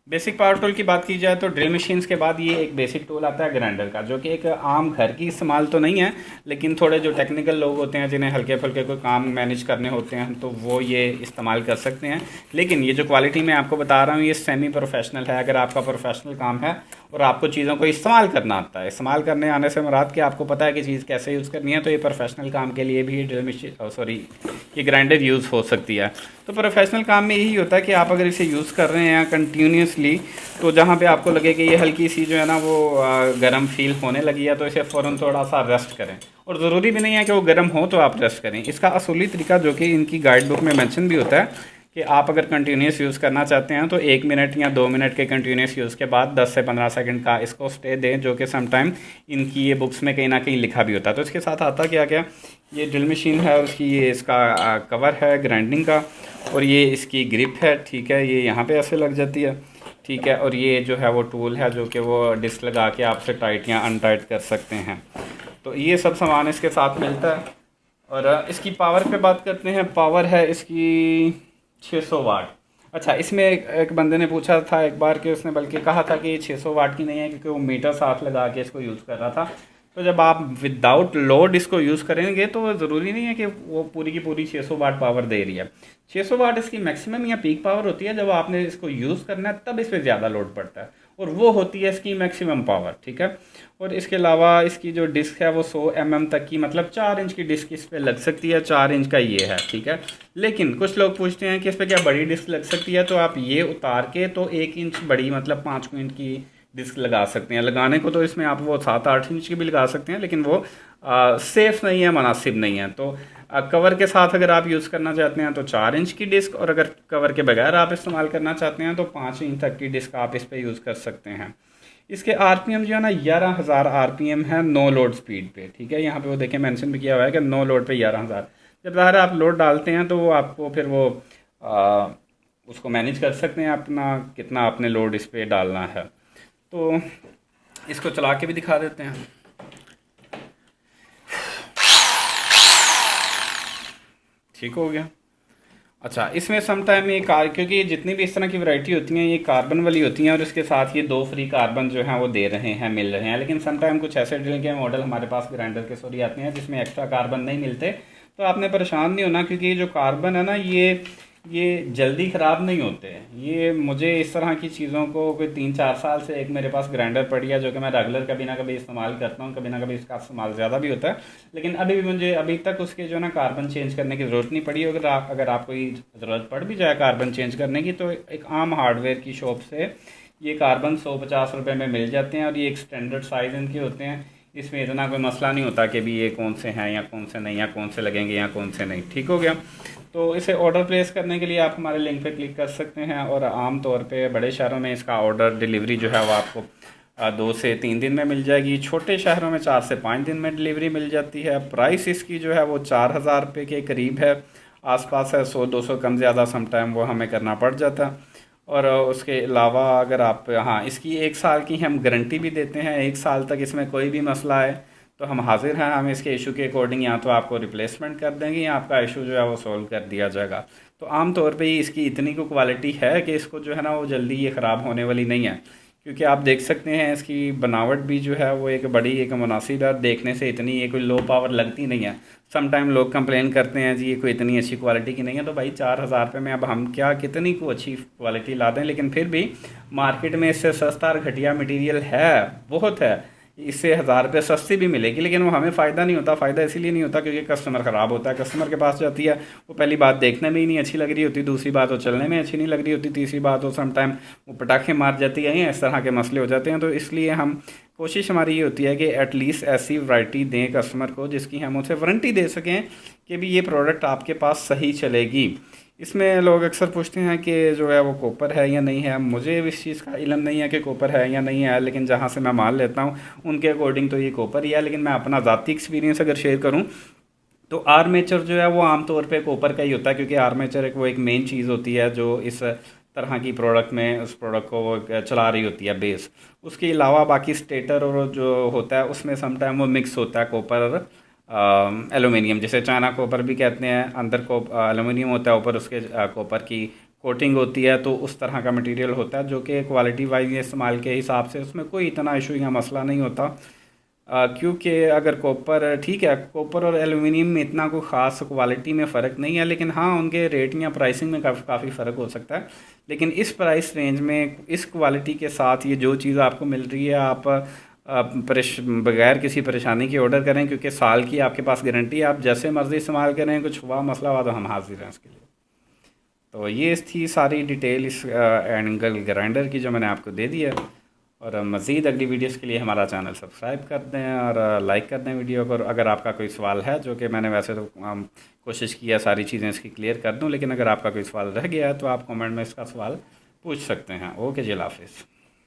Basic power tool की बात की जाए तो ड्रिल मशीन्स के बाद ये एक बेसिक टूल आता है ग्राइंडर का, जो कि एक आम घर की इस्तेमाल तो नहीं है, लेकिन थोड़े जो टेक्निकल लोग होते हैं जिन्हें हल्के फुल्के कोई काम मैनेज करने होते हैं तो वो ये इस्तेमाल कर सकते हैं। लेकिन ये जो क्वालिटी मैं आपको बता रहा हूँ ये सेमी प्रोफेशनल है। अगर आपका प्रोफेशनल काम है और आपको चीज़ों को इस्तेमाल करना आता है, इस्तेमाल करने आने से मुराद कि आपको पता है कि चीज़ कैसे यूज़ करनी है, तो ये प्रोफेशनल काम के लिए भी ड्रिल मशीन सॉरी ये ग्राइंडर यूज़ हो सकती है। तो प्रोफेशनल काम में यही होता है कि आप अगर इसे यूज़ कर रहे हैं कंटिन्यूसली, तो जहाँ पे आपको लगे कि ये हल्की सी जो है ना वो गर्म फील होने लगी है, तो इसे फ़ौरन थोड़ा सा रेस्ट करें। और ज़रूरी भी नहीं है कि वो गर्म हो तो आप रेस्ट करें। इसका असूली तरीका जो कि इनकी गाइड बुक में मेंशन भी होता है कि आप अगर कंटिन्यूस यूज़ करना चाहते हैं तो 1 मिनट या 2 मिनट के कंटिन्यूस यूज़ के बाद 10 से 15 सेकंड का इसको स्टे दें, जो कि समटाइम इनकी ये बुक्स में कहीं ना कहीं लिखा भी होता है। तो इसके साथ आता क्या क्या, ये ड्रिल मशीन है और उसकी ये इसका कवर है ग्राइंडिंग का, और ये इसकी ग्रिप है, ठीक है, ये यहाँ पे ऐसे लग जाती है, ठीक है। और ये जो है वो टूल है जो कि वो डिस्क लगा के आपसे टाइट या अनटाइट कर सकते हैं। तो ये सब सामान इसके साथ मिलता है। और इसकी पावर पे बात करते हैं। पावर है इसकी 600 वाट। अच्छा, इसमें एक बंदे ने पूछा था एक बार कि उसने बल्कि कहा था कि ये 600 वाट की नहीं है, क्योंकि वो मीटर साथ लगा के इसको यूज़ कर रहा था। तो जब आप विदाउट लोड इसको यूज़ करेंगे तो ज़रूरी नहीं है कि वो पूरी की पूरी 600 वाट पावर दे रही है। 600 वाट इसकी मैक्सिमम या पीक पावर होती है। जब आपने इसको यूज़ करना है तब इस पर ज़्यादा लोड पड़ता है, और वो होती है इसकी मैक्सिमम पावर, ठीक है। और इसके अलावा इसकी जो डिस्क है वो 100 mm तक की, मतलब 4 इंच की डिस्क इस पर लग सकती है। 4 इंच का ये है, ठीक है। लेकिन कुछ लोग पूछते हैं कि इस पर क्या बड़ी डिस्क लग सकती है, तो आप ये उतार के तो 1 इंच बड़ी, मतलब 5 इंच की डिस्क लगा सकते हैं। लगाने को तो इसमें आप वो 7-8 इंच की भी लगा सकते हैं, लेकिन वो सेफ़ नहीं है, मुनासिब नहीं है। तो कवर के साथ अगर आप यूज़ करना चाहते हैं तो 4 इंच की डिस्क, और अगर कवर के बगैर आप इस्तेमाल करना चाहते हैं तो 5 इंच तक की डिस्क आप इस पर यूज़ कर सकते हैं। इसके आरपीएम जो है ना 11,000 आरपीएम है नो लोड स्पीड पे, ठीक है। यहाँ पे वो देखें मेंशन भी किया हुआ है कि नो लोड पे 11,000। जब ज़ाहिर आप लोड डालते हैं तो वो आपको फिर वो आ, उसको मैनेज कर सकते हैं अपना कितना आपने लोड इस पर डालना है। तो इसको चला के भी दिखा देते हैं। ठीक हो गया। अच्छा, इसमें सम टाइम ये क्योंकि जितनी भी इस तरह की वैरायटी होती हैं ये कार्बन वाली होती हैं, और इसके साथ ये 2 फ्री कार्बन जो हैं वो दे रहे हैं, मिल रहे हैं। लेकिन सम टाइम कुछ ऐसे ड्रिल के मॉडल हमारे पास ग्राइंडर के सॉरी आते हैं जिसमें एक्स्ट्रा कार्बन नहीं मिलते। तो आपने परेशान नहीं होना, क्योंकि ये जो कार्बन है ना ये जल्दी ख़राब नहीं होते। ये मुझे इस तरह की चीज़ों को कोई 3-4 साल से एक मेरे पास ग्राइंडर पड़ी है जो कि मैं रेगुलर कभी ना कभी इस्तेमाल करता हूँ, कभी ना कभी इसका इस्तेमाल ज़्यादा भी होता है। लेकिन अभी भी मुझे अभी तक उसके जो ना कार्बन चेंज करने की ज़रूरत नहीं पड़ी। अगर आपको ये ज़रूरत पड़ भी जाए कार्बन चेंज करने की, तो एक आम हार्डवेयर की शॉप से ये कार्बन 150 रुपये में मिल जाते हैं, और ये एक स्टैंडर्ड साइज़ इनके होते हैं। इसमें इतना कोई मसला नहीं होता कि भी ये कौन से हैं या कौन से नहीं, या कौन से लगेंगे या कौन से नहीं। ठीक हो गया। तो इसे ऑर्डर प्लेस करने के लिए आप हमारे लिंक पे क्लिक कर सकते हैं, और आम तौर पे बड़े शहरों में इसका ऑर्डर डिलीवरी जो है वो आपको 2 से 3 दिन में मिल जाएगी। छोटे शहरों में 4 से 5 दिन में डिलीवरी मिल जाती है। प्राइस इसकी जो है वो 4,000 रुपये के करीब है, आसपास है। 100-200 कम ज़्यादा सम टाइम वो हमें करना पड़ जाता है। और उसके अलावा अगर आप, हाँ, इसकी 1 साल की हम गारंटी भी देते हैं। 1 साल तक इसमें कोई भी मसला है तो हम हाजिर हैं, हम इसके इशू के अकॉर्डिंग या तो आपको रिप्लेसमेंट कर देंगे या आपका इशू जो है वो सॉल्व कर दिया जाएगा। तो आम तौर पे ही इसकी इतनी को क्वालिटी है कि इसको जो है ना वो जल्दी ये ख़राब होने वाली नहीं है, क्योंकि आप देख सकते हैं इसकी बनावट भी जो है वो एक बड़ी एक मुनासिब है। देखने से इतनी ये कोई लो पावर लगती नहीं है। सम टाइम लोग कंप्लेन करते हैं जी ये कोई इतनी अच्छी क्वालिटी की नहीं है, तो भाई 4,000 रुपये में अब हम क्या कितनी को अच्छी क्वालिटी ला दें। लेकिन फिर भी मार्केट में इससे सस्ता और घटिया मटेरियल है, बहुत है। इससे 1,000 रुपये सस्ती भी मिलेगी, लेकिन वो हमें फ़ायदा नहीं होता। फ़ायदा इसीलिए नहीं होता क्योंकि कस्टमर ख़राब होता है। कस्टमर के पास जाती है, वो पहली बात देखने में ही नहीं अच्छी लग रही होती, दूसरी बात वो चलने में अच्छी नहीं लग रही होती, तीसरी बात वो सम टाइम वो पटाखे मार जाती है, इस तरह के मसले हो जाते हैं। तो इसलिए हम कोशिश हमारी ये होती है कि एटलीस्ट ऐसी वैरायटी दें कस्टमर को जिसकी हम उसे वारंटी दे सकें कि भी ये प्रोडक्ट आपके पास सही चलेगी। इसमें लोग अक्सर पूछते हैं कि जो है वो कॉपर है या नहीं है। मुझे इस चीज़ का इल्म नहीं है कि कॉपर है या नहीं है, लेकिन जहाँ से मैं मान लेता हूँ उनके अकॉर्डिंग तो ये कॉपर ही है। लेकिन मैं अपना ज़ाती एक्सपीरियंस अगर शेयर करूँ तो आर्मेचर जो है वो आमतौर पे कॉपर का ही होता है, क्योंकि आर्मेचर एक वो एक मेन चीज़ होती है जो इस तरह की प्रोडक्ट में उस प्रोडक्ट को वो चला रही होती है, बेस। उसके अलावा बाकी स्टेटर और जो होता है उसमें समटाइम वो मिक्स होता है कॉपर और एलुमिनियम, जिसे चाइना कॉपर भी कहते हैं। अंदर को एलुमिनियम होता है, ऊपर उसके कॉपर की कोटिंग होती है, तो उस तरह का मटेरियल होता है जो कि क्वालिटी वाइज इस्तेमाल के हिसाब से उसमें कोई इतना इशू या मसला नहीं होता। क्योंकि अगर कॉपर ठीक है, कॉपर और एलुमिनियम में इतना कोई ख़ास क्वालिटी में फ़र्क नहीं है, लेकिन हाँ उनके रेट या प्राइसिंग में काफ़ी फ़र्क हो सकता है। लेकिन इस प्राइस रेंज में इस क्वालिटी के साथ ये जो चीज़ आपको मिल रही है, आप बगैर किसी परेशानी के ऑर्डर करें, क्योंकि साल की आपके पास गारंटी है, आप जैसे मर्ज़ी इस्तेमाल करें, कुछ हुआ मसला हुआ तो हम हाजिर हैं इसके लिए। तो ये थी सारी डिटेल इस एंगल ग्राइंडर की जो मैंने आपको दे दी है। और मज़ीद अगली वीडियोस के लिए हमारा चैनल सब्सक्राइब कर दें और लाइक कर दें वीडियो को। अगर आपका कोई सवाल है, जो कि मैंने वैसे तो कोशिश की है सारी चीज़ें इसकी क्लियर कर दूं, लेकिन अगर आपका कोई सवाल रह गया है तो आप कमेंट में इसका सवाल पूछ सकते हैं। ओके जी, अल्लाह हाफिज़।